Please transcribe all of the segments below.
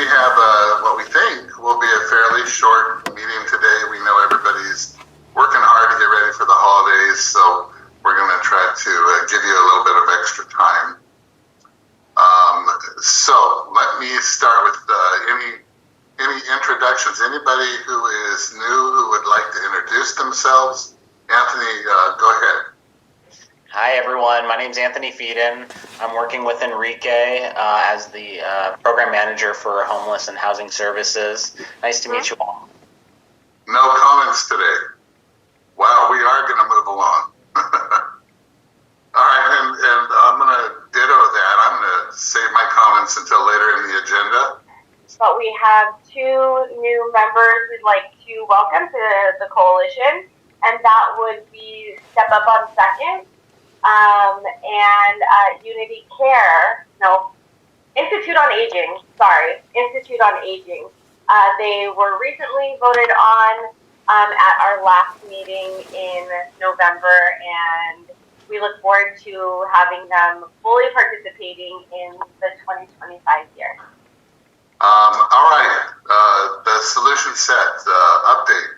have what we think will be a fairly short meeting today. We know everybody's working hard to get ready for the holidays, so we're going to try to give you a little bit of extra time. So let me start with any introductions. Anybody who is new who would like to introduce themselves? Anthony, go ahead. Hi everyone, my name is Anthony Feeden. I'm working with Enrique as the program manager for homeless and housing services. Nice to meet you all. No comments today. Wow, we are going to move along. All right, and I'm going to ditto that. I'm going to save my comments until later in the agenda. But we have two new members we'd like to welcome to the coalition, and that would be Step Up on Second. Unity Care, Institute on Aging, Institute on Aging. They were recently voted on at our last meeting in November, and we look forward to having them fully participating in the 2025 year. All right, the solution set update.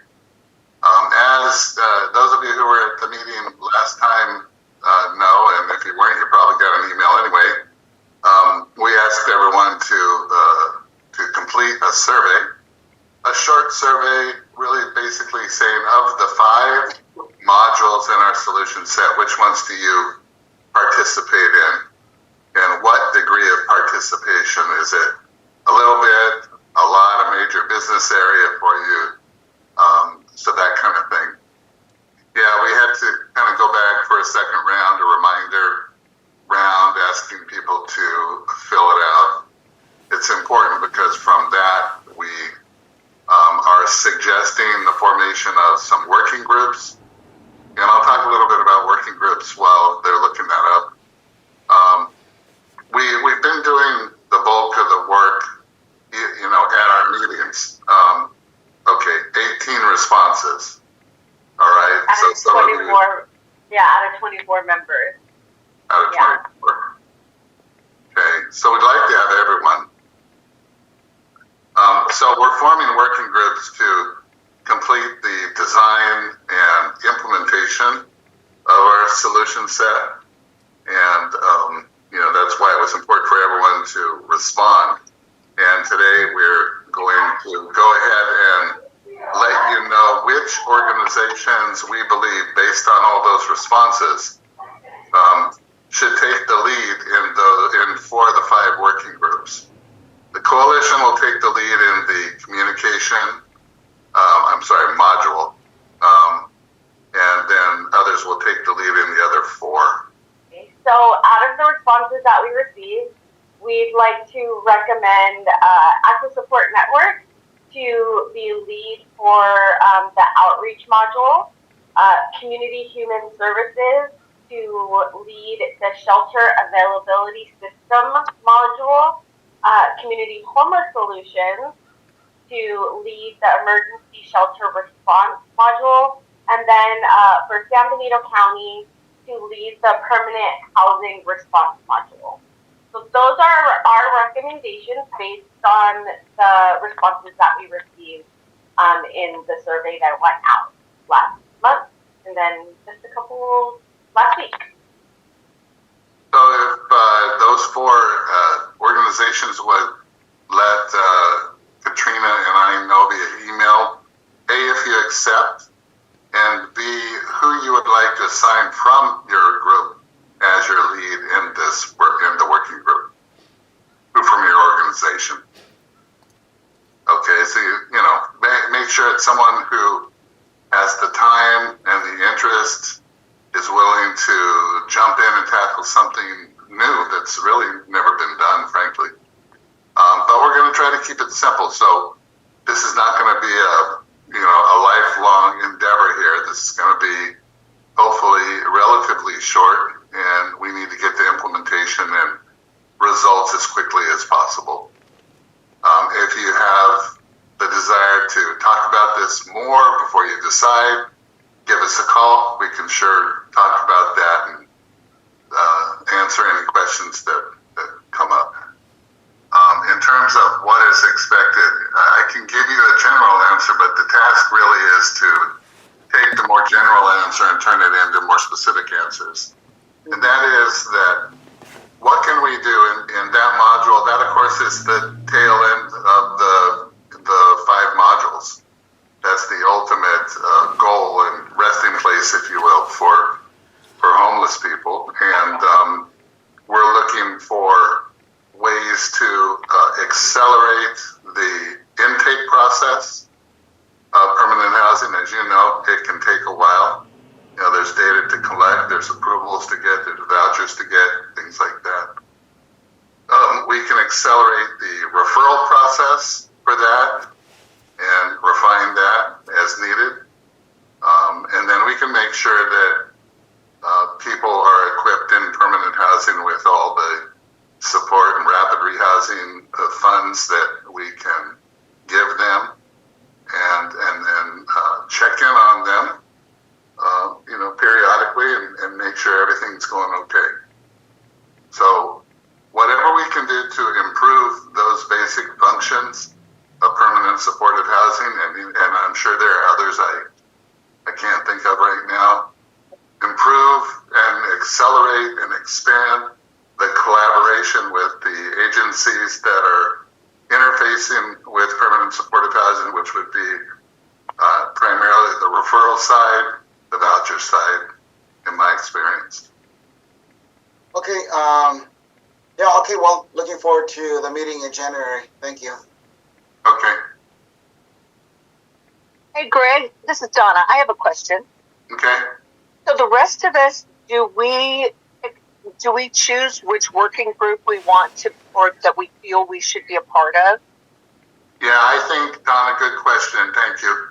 As those of you who were at the meeting last time know, and if you weren't, you probably got an email anyway. We asked everyone to complete a survey, a short survey, really basically saying of the 5 modules in our solution set, which ones do you participate in, and what degree of participation? Is it a little bit, a lot, a major business area for you? So that kind of thing. Yeah, we had to kind of go back for a second round, a reminder round, asking people to fill it out. It's important because from that, we are suggesting the formation of some working groups. And I'll talk a little bit about working groups while they're looking that up. We've been doing the bulk of the work, at our meetings. 18 responses. All right. Out of 24, out of 24 members. Out of 24. Okay, so we'd like to have everyone. So we're forming working groups to complete the design and implementation of our solution set. And, that's why it was important for everyone to respond. And today we're going to go ahead and let you know which organizations we believe, based on all those responses, should take the lead in 4 of the 5 working groups. The coalition will take the lead in the communication, module, and then others will take the lead in the other 4. Okay, so out of the responses that we received, we'd like to recommend Access Support Network to be lead for the outreach module, Community Human Services to lead the Shelter Availability System module, Community Homeless Solutions to lead the Emergency Shelter Response module, and then for San Benito County to lead the Permanent Housing Response module. So those are our recommendations based on the responses that we received in the survey that went out last month, and then just a couple last week. So if those 4 organizations would let Katrina and I know via email, A, if you accept, and B, who you would like to assign from your group as your lead in the working group, who from your organization. Okay, so make sure it's someone who has the time and the interest, is willing to jump in and tackle something new that's really never been done, frankly. But we're going to try to keep it simple. So this is not going to be a lifelong endeavor here. This is going to be hopefully relatively short, and we need to get the implementation and results as quickly as possible. If you have the desire to talk about this more before you decide, give us a call. We can sure talk about that and answer any questions that come up. In terms of what is expected. I can give you a general answer, but the task really is to take the more general answer and turn it into more specific answers. And that is that what can we do in that module? That, of course, is the tail end of the 5 modules. That's the ultimate goal and resting place, if you will, for homeless people. And we're looking for ways to accelerate the intake process of permanent housing. As you know, it can take a while. You know, there's data to collect, there's approvals to get, there's vouchers to get, things like that. We can accelerate the referral process for that and refine that as needed. And then we can make sure that people are equipped in permanent housing with all the support and rapid rehousing funds that we can give them, and then check in on them, periodically, and make sure everything's going okay. So whatever we can do to improve those basic functions of permanent supportive housing, and I'm sure there are others I can't think of right now, improve and accelerate and expand the collaboration with the agencies that are interfacing with permanent supportive housing, which would be primarily the referral side, the voucher side, in my experience. Okay, okay, well, looking forward to the meeting in January. Thank you. Okay. Hey, Greg, this is Donna. I have a question. Okay. So the rest of us, do we choose which working group we want to, or that we feel we should be a part of? Yeah, I think, Donna, good question. Thank you.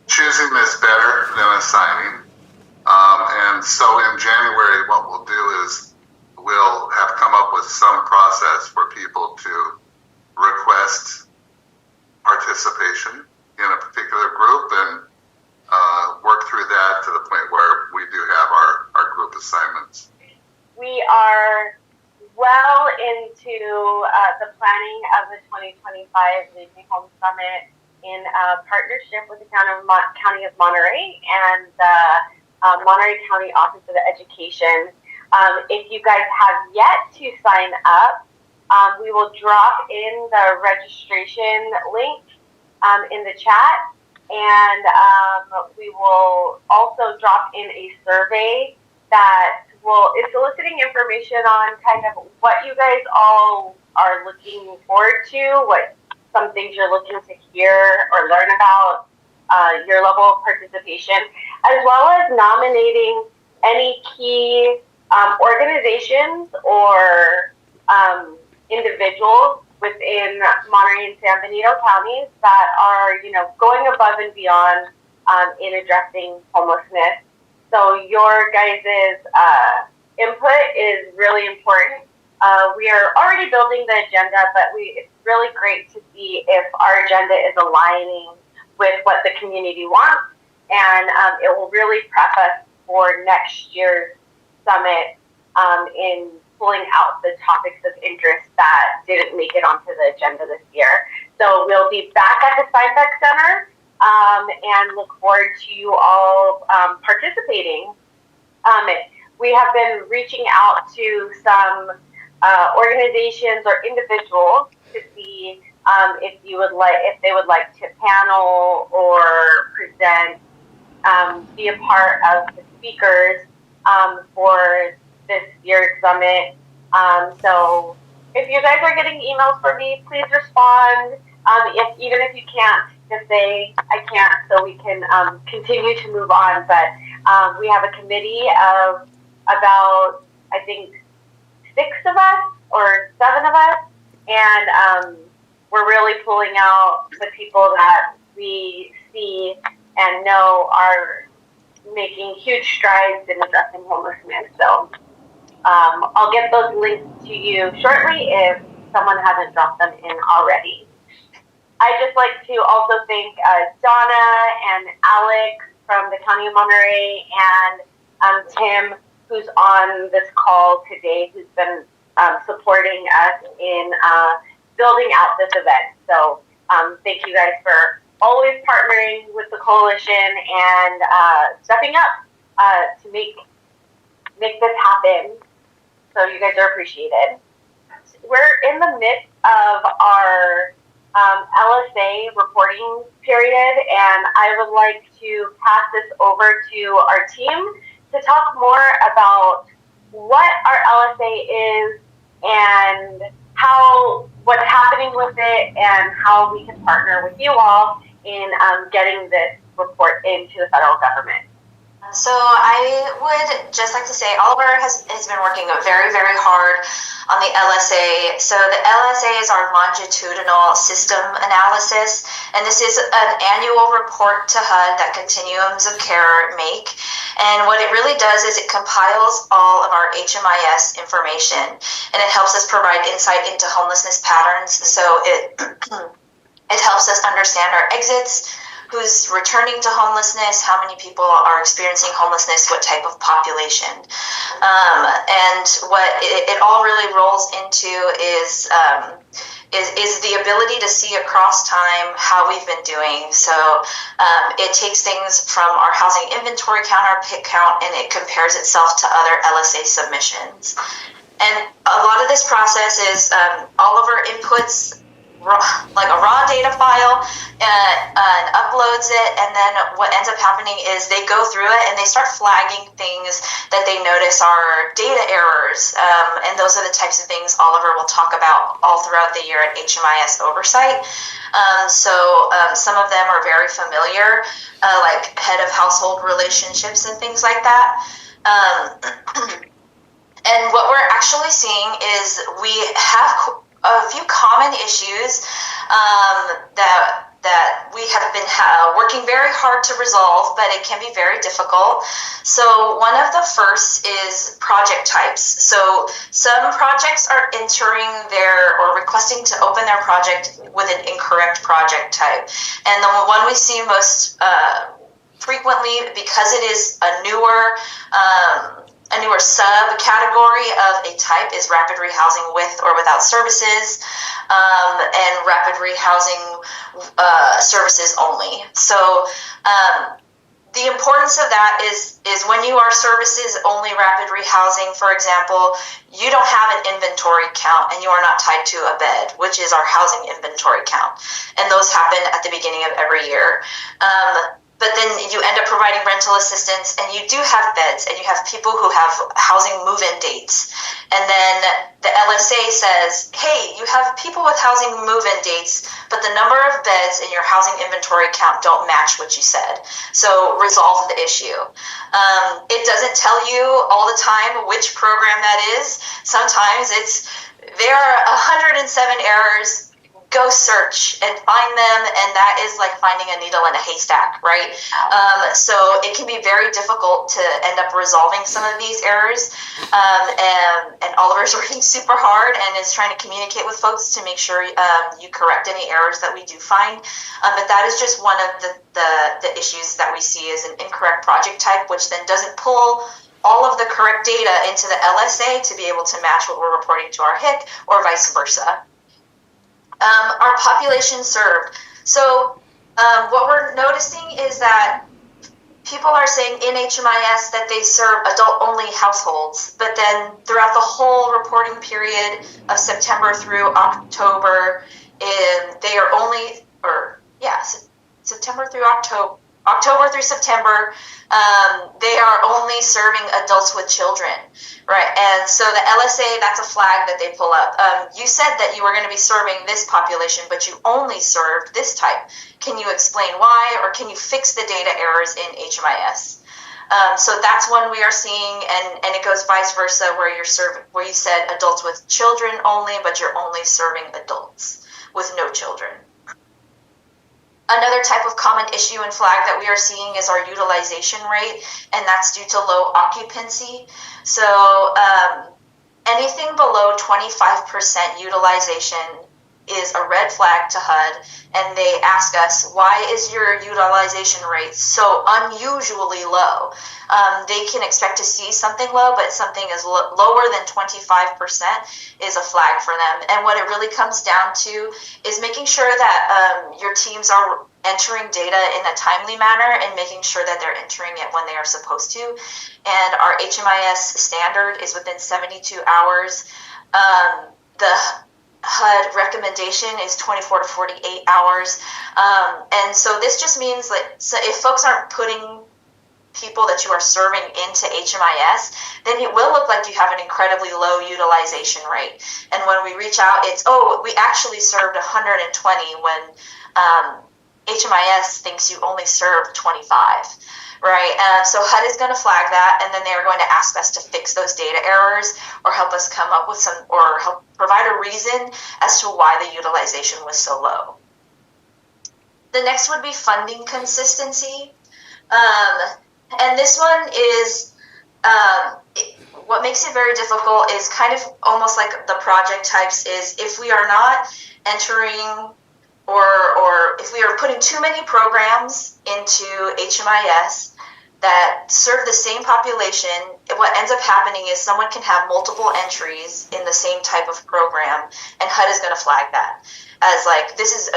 Choosing is better than assigning. And so in January, what we'll do is we'll have come up with some process for people to request participation in a particular group and work through that to the point where we do have our group assignments. We are well into the planning of the 2025 Leading Home Summit in partnership with the County of Monterey and the Monterey County Office of Education. If you guys have yet to sign up, we will drop in the registration link in the chat, and we will also drop in a survey that is soliciting information on kind of what you guys all are looking forward to, what some things you're looking to hear or learn about, your level of participation, as well as nominating any key organizations or individuals within Monterey and San Benito counties that are, going above and beyond in addressing homelessness. So your guys' input is really important. We are already building the agenda, but it's really great to see if our agenda is aligning with what the community wants, and it will really prep us for next year's summit in pulling out the topics of interest that didn't make it onto the agenda this year. So we'll be back at the Steinbeck Center and look forward to you all participating. We have been reaching out to some organizations or individuals to see if they would like to panel or present, be a part of the speakers for this year's summit. So if you guys are getting emails from me, please respond. Even if you can't, just say I can't, so we can continue to move on. But we have a committee of about, I think, 6 of us or 7 of us, and we're really pulling out the people that we see and know are making huge strides in addressing homelessness. So I'll get those links to you shortly if someone hasn't dropped them in already. I'd just like to also thank Donna and Alex from the County of Monterey and Tim, who's on this call today, who's been supporting us in building out this event. So thank you guys for always partnering with the coalition and stepping up to make this happen. So you guys are appreciated. We're in the midst of our LSA reporting period, and I would like to pass this over to our team to talk more about what our LSA is and what's happening with it, and how we can partner with you all in getting this report into the federal government. So I would just like to say Oliver has been working very, very hard on the LSA. So the LSA is our longitudinal system analysis, and this is an annual report to HUD that Continuums of Care make. And what it really does is it compiles all of our HMIS information, and it helps us provide insight into homelessness patterns. So it it helps us understand our exits, who's returning to homelessness, how many people are experiencing homelessness, what type of population. And what it all really rolls into is the ability to see across time how we've been doing. So it takes things from our housing inventory count, our PIC count, and it compares itself to other LSA submissions. And a lot of this process is all of our inputs, like a raw data file, and uploads it, and then what ends up happening is they go through it and they start flagging things that they notice are data errors, and those are the types of things Oliver will talk about all throughout the year at HMIS Oversight. Some of them are very familiar, like head of household relationships and things like that. And what we're actually seeing is we have a few common issues that we have been working very hard to resolve, but it can be very difficult. So one of the first is project types. So some projects are entering or requesting to open their project with an incorrect project type. And the one we see most frequently, because it is a newer subcategory of a type, is rapid rehousing with or without services, and rapid rehousing services only. So the importance of that is when you are services only rapid rehousing, for example, you don't have an inventory count and you are not tied to a bed, which is our housing inventory count. And those happen at the beginning of every year. But then you end up providing rental assistance, and you do have beds, and you have people who have housing move-in dates. And then the LSA says, hey, you have people with housing move-in dates, but the number of beds in your housing inventory count don't match what you said. So resolve the issue. It doesn't tell you all the time which program that is. Sometimes there are 107 errors. Go search and find them, and that is like finding a needle in a haystack, right? So it can be very difficult to end up resolving some of these errors, and Oliver's working super hard and is trying to communicate with folks to make sure you correct any errors that we do find. But that is just one of the issues that we see is an incorrect project type, which then doesn't pull all of the correct data into the LSA to be able to match what we're reporting to our HIC, or vice versa. Our population served. So what we're noticing is that people are saying in HMIS that they serve adult-only households, but then throughout the whole reporting period of September through October, they are only, September through October through September, they are only serving adults with children, right? And so the LSA, that's a flag that they pull up. You said that you were going to be serving this population, but you only served this type. Can you explain why, or can you fix the data errors in HMIS? So that's one we are seeing, and it goes vice versa, where you said adults with children only, but you're only serving adults with no children. Another type of common issue and flag that we are seeing is our utilization rate, and that's due to low occupancy. So anything below 25% utilization is a red flag to HUD, and they ask us, why is your utilization rate so unusually low? They can expect to see something low, but something is lower than 25% is a flag for them. And what it really comes down to is making sure that your teams are entering data in a timely manner and making sure that they're entering it when they are supposed to. And our HMIS standard is within 72 hours. The HUD recommendation is 24 to 48 hours. And so this just means that if folks aren't putting people that you are serving into HMIS, then it will look like you have an incredibly low utilization rate. And when we reach out, it's, oh, we actually served 120 when HMIS thinks you only served 25, right? So HUD is going to flag that, and then they are going to ask us to fix those data errors or help us come up with some, or help provide a reason as to why the utilization was so low. The next would be funding consistency. And this one is, what makes it very difficult is kind of almost like the project types is if we are not entering or if we are putting too many programs into HMIS that serve the same population, what ends up happening is someone can have multiple entries in the same type of program, and HUD is going to flag that as like, this is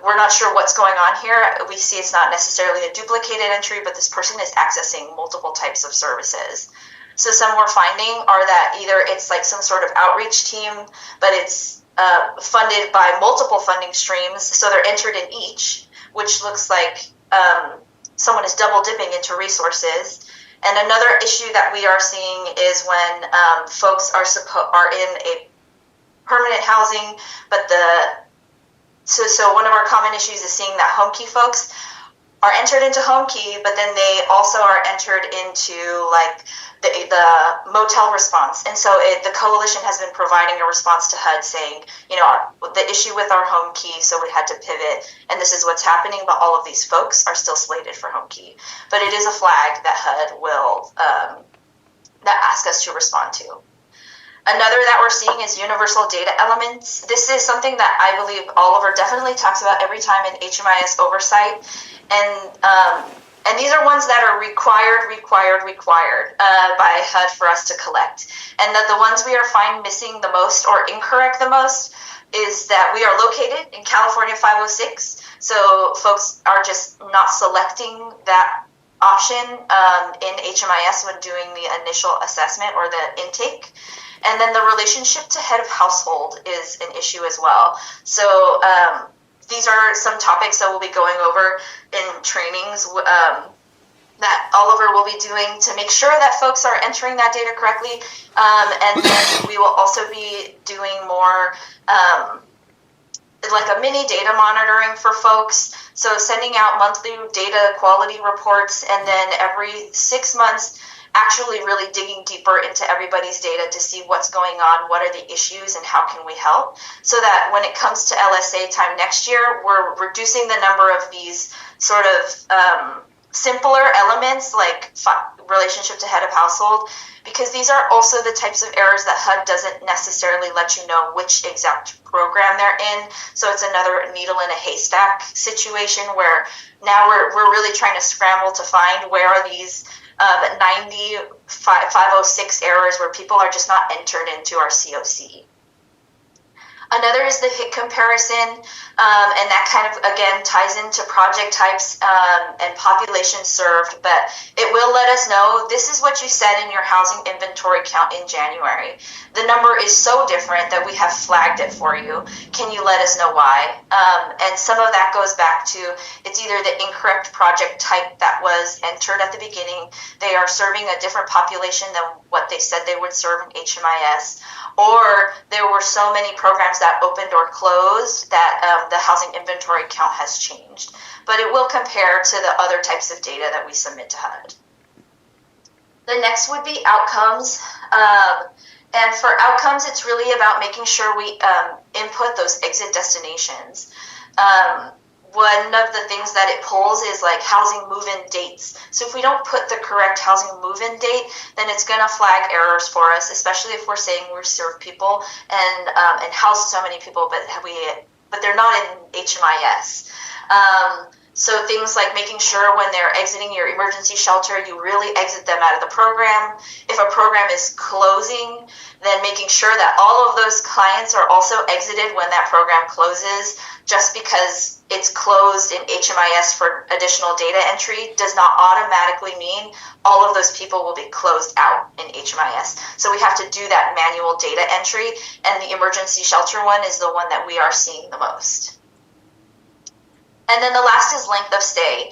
we're not sure what's going on here. We see it's not necessarily a duplicated entry, but this person is accessing multiple types of services. So some we're finding are that either it's like some sort of outreach team, but it's funded by multiple funding streams, so they're entered in each, which looks like someone is double dipping into resources. And another issue that we are seeing is when folks are in a permanent housing, but so one of our common issues is seeing that home key folks are entered into home key, but then they also are entered into like the motel response. And so the coalition has been providing a response to HUD saying, you know, the issue with our home key, so we had to pivot, and this is what's happening, but all of these folks are still slated for home key. But it is a flag that HUD will that ask us to respond to. Another that we're seeing is universal data elements. This is something that I believe Oliver definitely talks about every time in HMIS oversight. And these are ones that are required by HUD for us to collect. And that the ones we are finding missing the most or incorrect the most is that we are located in California 506. So folks are just not selecting that option in HMIS when doing the initial assessment or the intake. And then the relationship to head of household is an issue as well. So these are some topics that we'll be going over in trainings that Oliver will be doing to make sure that folks are entering that data correctly. And then we will also be doing more like a mini data monitoring for folks. So sending out monthly data quality reports, and then every 6 months, actually really digging deeper into everybody's data to see what's going on, what are the issues, and how can we help, so that when it comes to LSA time next year, we're reducing the number of these sort of simpler elements like relationship to head of household, because these are also the types of errors that HUD doesn't necessarily let you know which exact program they're in. So it's another needle in a haystack situation where now we're really trying to scramble to find where are these 506 errors where people are just not entered into our COC. Another is the hit comparison, and that kind of, again, ties into project types and population served, but it will let us know this is what you said in your housing inventory count in January. The number is so different that we have flagged it for you. Can you let us know why? And some of that goes back to it's either the incorrect project type that was entered at the beginning, they are serving a different population than what they said they would serve in HMIS, or there were so many programs that opened or closed that the housing inventory count has changed. But it will compare to the other types of data that we submit to HUD. The next would be outcomes. And for outcomes, it's really about making sure we input those exit destinations. one of the things that it pulls is like housing move-in dates. So if we don't put the correct housing move-in date, then it's going to flag errors for us, especially if we're saying we serve people and house so many people, but they're not in HMIS. So things like making sure when they're exiting your emergency shelter, you really exit them out of the program. If a program is closing, then making sure that all of those clients are also exited when that program closes. Just because it's closed in HMIS for additional data entry does not automatically mean all of those people will be closed out in HMIS. So we have to do that manual data entry, and the emergency shelter one is the one that we are seeing the most. And then the last is length of stay.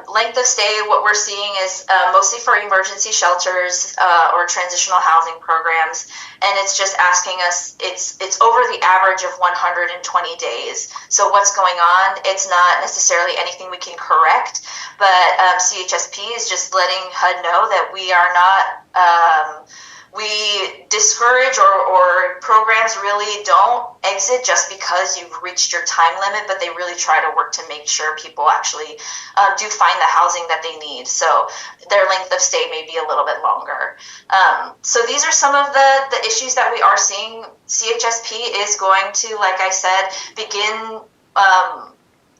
Length of stay, what we're seeing is mostly for emergency shelters or transitional housing programs, and it's just asking us, it's over the average of 120 days. So what's going on? It's not necessarily anything we can correct, but CHSP is just letting HUD know that we are not, we discourage or programs really don't exit just because you've reached your time limit, but they really try to work to make sure people actually do find the housing that they need. So their length of stay may be a little bit longer. So these are some of the issues that we are seeing. CHSP is going to, like I said, begin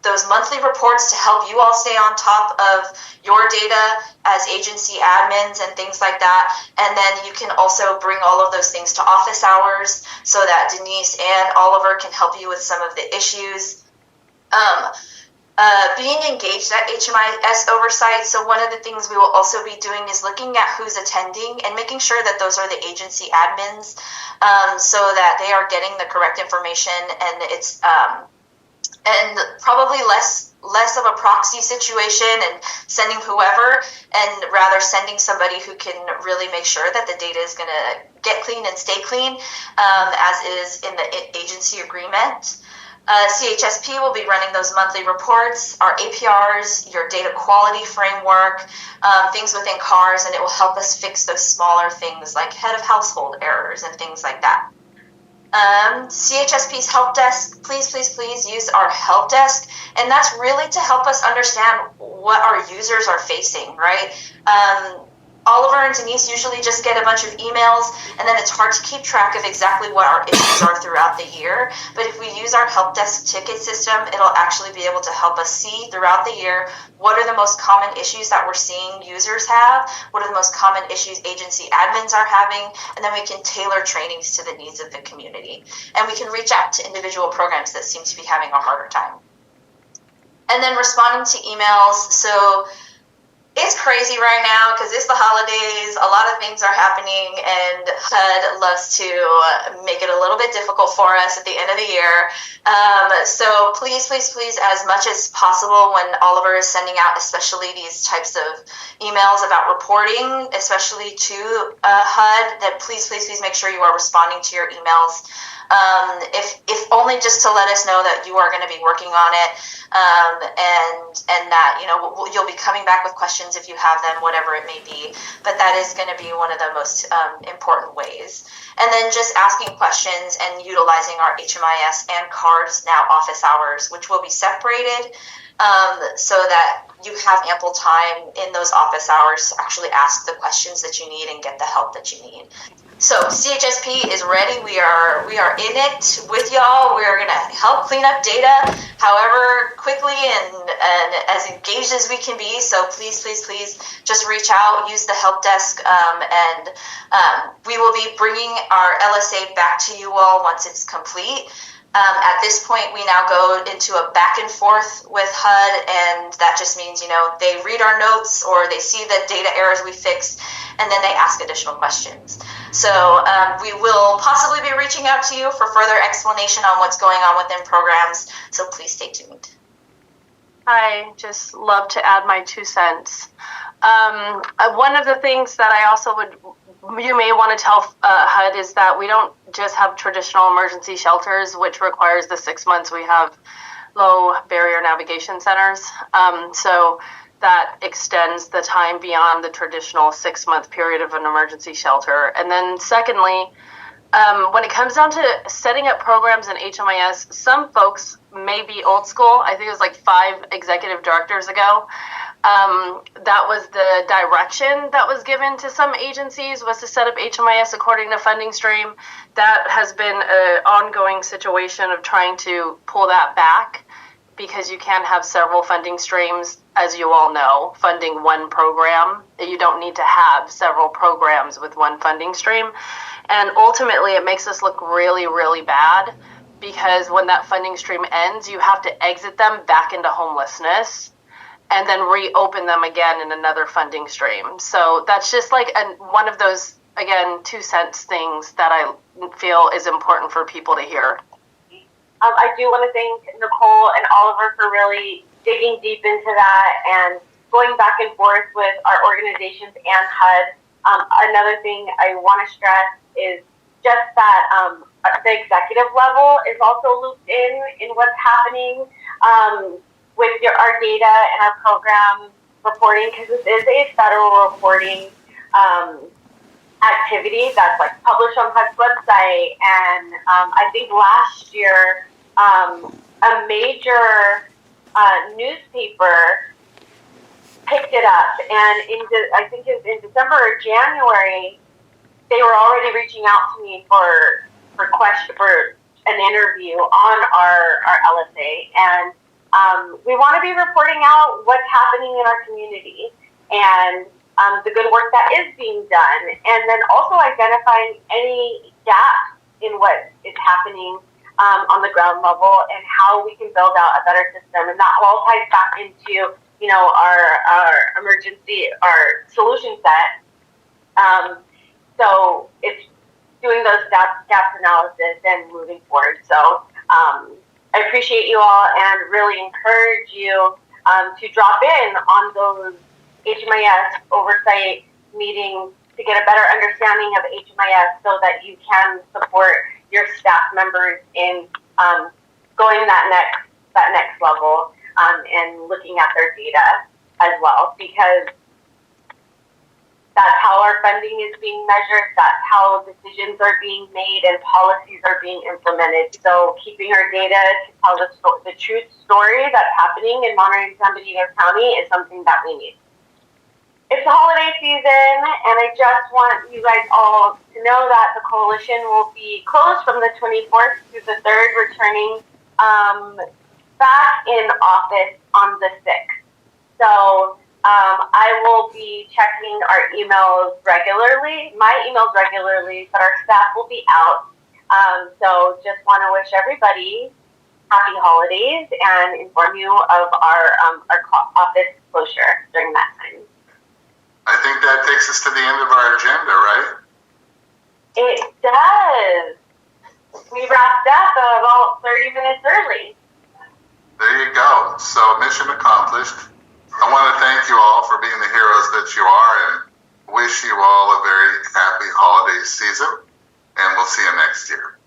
those monthly reports to help you all stay on top of your data as agency admins and things like that. And then you can also bring all of those things to office hours so that Denise and Oliver can help you with some of the issues. Being engaged at HMIS oversight. So one of the things we will also be doing is looking at who's attending and making sure that those are the agency admins so that they are getting the correct information, and it's and probably less of a proxy situation and sending whoever, and rather sending somebody who can really make sure that the data is going to get clean and stay clean, as is in the agency agreement. CHSP will be running those monthly reports, our APRs, your data quality framework, things within CARS, and it will help us fix those smaller things like head of household errors and things like that. CHSP's help desk, please use our help desk, and that's really to help us understand what our users are facing, right? Oliver and Denise usually just get a bunch of emails, and then it's hard to keep track of exactly what our issues are throughout the year. But if we use our help desk ticket system, it'll actually be able to help us see throughout the year what are the most common issues that we're seeing users have, what are the most common issues agency admins are having, and then we can tailor trainings to the needs of the community. And we can reach out to individual programs that seem to be having a harder time. And then responding to emails. So it's crazy right now because it's the holidays, a lot of things are happening, and HUD loves to make it a little bit difficult for us at the end of the year. So please, as much as possible when Oliver is sending out especially these types of emails about reporting, especially to HUD, that please make sure you are responding to your emails. If only just to let us know that you are going to be working on it, and that, you know, you'll be coming back with questions if you have them, whatever it may be. But that is going to be one of the most important ways. And then just asking questions and utilizing our HMIS and CARS now office hours, which will be separated, so that you have ample time in those office hours to actually ask the questions that you need and get the help that you need. So CHSP is ready. We are in it with y'all. We're gonna help clean up data however quickly and as engaged as we can be. So please just reach out, use the help desk, and we will be bringing our LSA back to you all once it's complete. At this point, we now go into a back and forth with HUD, and that just means, you know, they read our notes or they see the data errors we fixed, and then they ask additional questions. So we will possibly be reaching out to you for further explanation on what's going on within programs, so please stay tuned. I just love to add my 2 cents. One of the things that I also you may want to tell HUD is that we don't just have traditional emergency shelters, which requires the 6 months. We have low barrier navigation centers. So that extends the time beyond the traditional 6 month period of an emergency shelter. And then secondly, When it comes down to setting up programs in HMIS, some folks may be old school. I think it was like 5 executive directors ago. That was the direction that was given to some agencies, was to set up HMIS according to funding stream. That has been an ongoing situation of trying to pull that back, because you can have several funding streams, as you all know, funding one program. You don't need to have several programs with one funding stream. And ultimately, it makes us look really, really bad, because when that funding stream ends, you have to exit them back into homelessness and then reopen them again in another funding stream. So that's just like one of those, again, 2 cents things that I feel is important for people to hear. I do want to thank Nicole and Oliver for really digging deep into that and going back and forth with our organizations and HUD. Another thing I want to stress is just that the executive level is also looped in what's happening with our data and our program reporting, because this is a federal reporting activity that's like published on HUD's website. And I think last year, a major newspaper picked it up, and I think it was in December or January, they were already reaching out to me for an interview on our LSA, and we want to be reporting out what's happening in our community and the good work that is being done, and then also identifying any gaps in what is happening on the ground level and how we can build out a better system. And that all ties back into, our emergency, our solution set. So it's doing those gaps analysis and moving forward. So I appreciate you all and really encourage you to drop in on those HMIS oversight meetings to get a better understanding of HMIS, so that you can support your staff members in going that next level and looking at their data as well, because that's how our funding is being measured, that's how decisions are being made and policies are being implemented. So keeping our data to tell the true story that's happening in Monterey and San Benito County is something that we need. It's the holiday season, and I just want you guys all to know that the coalition will be closed from the 24th through the 3rd, returning back in office on the 6th. So I will be checking our emails regularly, but our staff will be out. So just want to wish everybody happy holidays and inform you of our office closure during that time. I think that takes us to the end of our agenda, right? It does. We wrapped up about 30 minutes early. There you go. So mission accomplished. I want to thank you all for being the heroes that you are, and wish you all a very happy holiday season, and we'll see you next year.